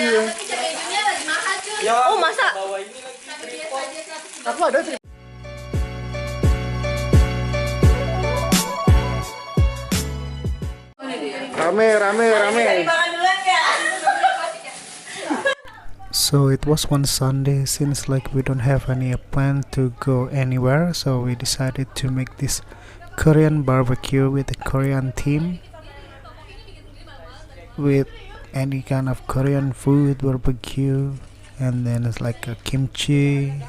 Iya. Oh, masa? Aku ada sih. Rame. So it was one Sunday, since like we don't have any plan to go anywhere, so we decided to make this Korean barbecue with a Korean theme, with any kind of Korean food barbecue, and then it's like a kimchi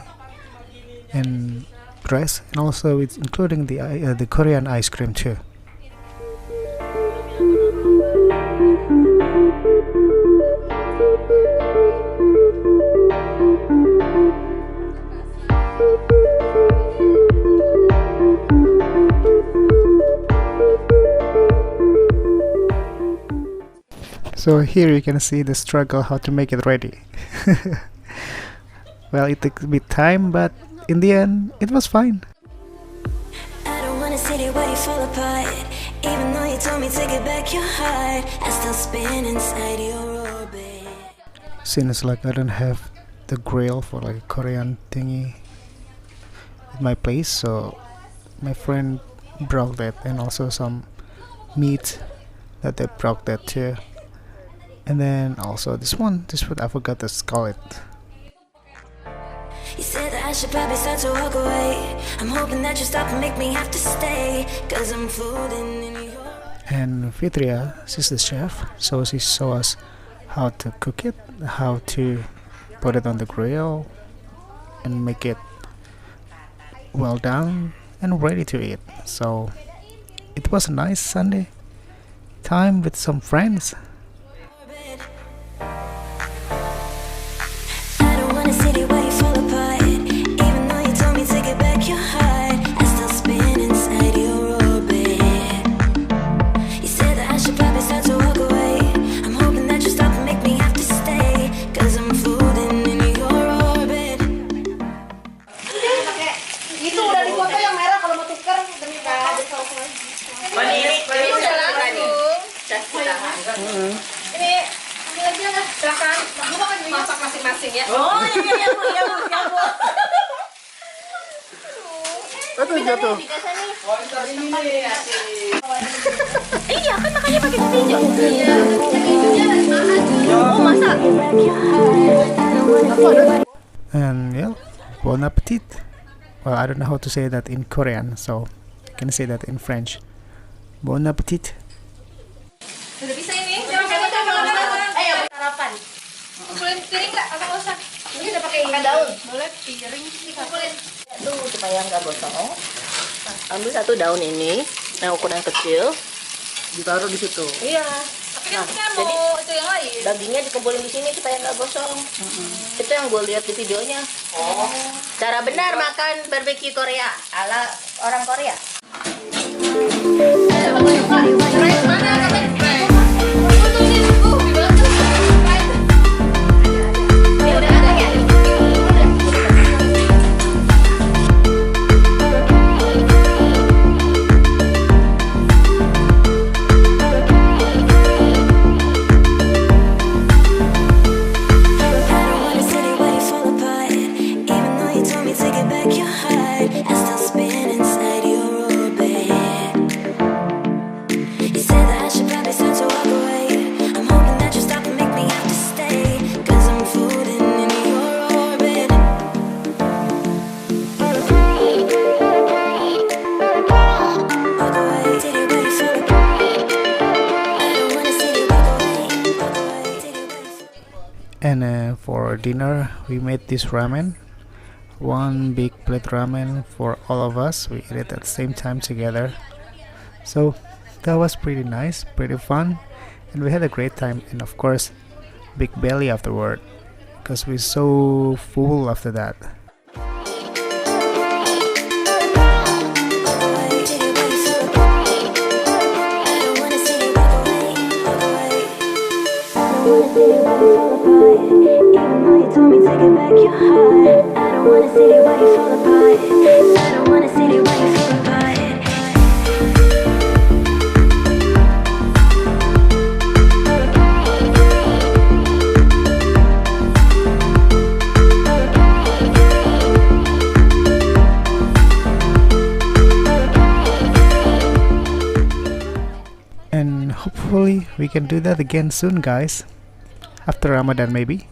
and rice, and also it's including the Korean ice cream too. So here you can see the struggle how to make it ready. Well, it took a bit time, but in the end it was fine. I don't wanna see the way you fall apart. Even though you told me to get back your heart, I still spin inside your orbit. Since like I don't have the grill for like a Korean thingy at my place, so my friend brought that, and also some meat that they brought that too. And then also this food I forgot to call it. You said that I should probably start to walk away. I'm hoping that you stop and make me have to stay, 'cause I'm floating in your... And Fitria, she's the chef, so she showed us how to cook it, how to put it on the grill and make it well done and ready to eat. So it was a nice Sunday time with some friends. I don't wanna see the way you fall apart. Even though you told me to get back your heart, I still spin inside your orbit. You said that I should probably start to walk away. I'm hoping that you stop and make me have to stay, 'cause I'm floating in your orbit. Itu udah dipoto yang merah, kalau mau tuker demi ada saus lagi. Ini udah langsung. Ini ambil aja lah, silakan. Kamu kan masak masing-masing ya. Oh iya Bu. Jatuh. Iya kan makanya pakai hijau. Iya. Oh masa? And yeah, bon appetit. Well, I don't know how to say that in Korean, so I can say that in French. Bon appetit. Udah bisa ini? Ayo sarapan. Kumpulin piring nggak? Atau nggak usah? Ini udah pakai daun. Boleh piring dikumpulin. Tuh supaya nggak gosong, ambil satu daun ini yang ukuran kecil, ditaruh di situ. Iya. Tapi kan kita mau itu yang lain. Dagingnya dikumpulin di sini supaya nggak gosong. Itu yang gue lihat di videonya. Cara benar makan barbeque Korea ala orang Korea. And for dinner we made this ramen, one big plate ramen for all of us. We ate it at the same time together, so that was pretty nice, pretty fun, and we had a great time. And of course big belly afterward, because we're so full after that. Even though you told me to get back your heart, I don't wanna see the way you fall apart. I don't wanna see the way you fall apart. hopefully we can do that again soon, guys. After Ramadan, maybe.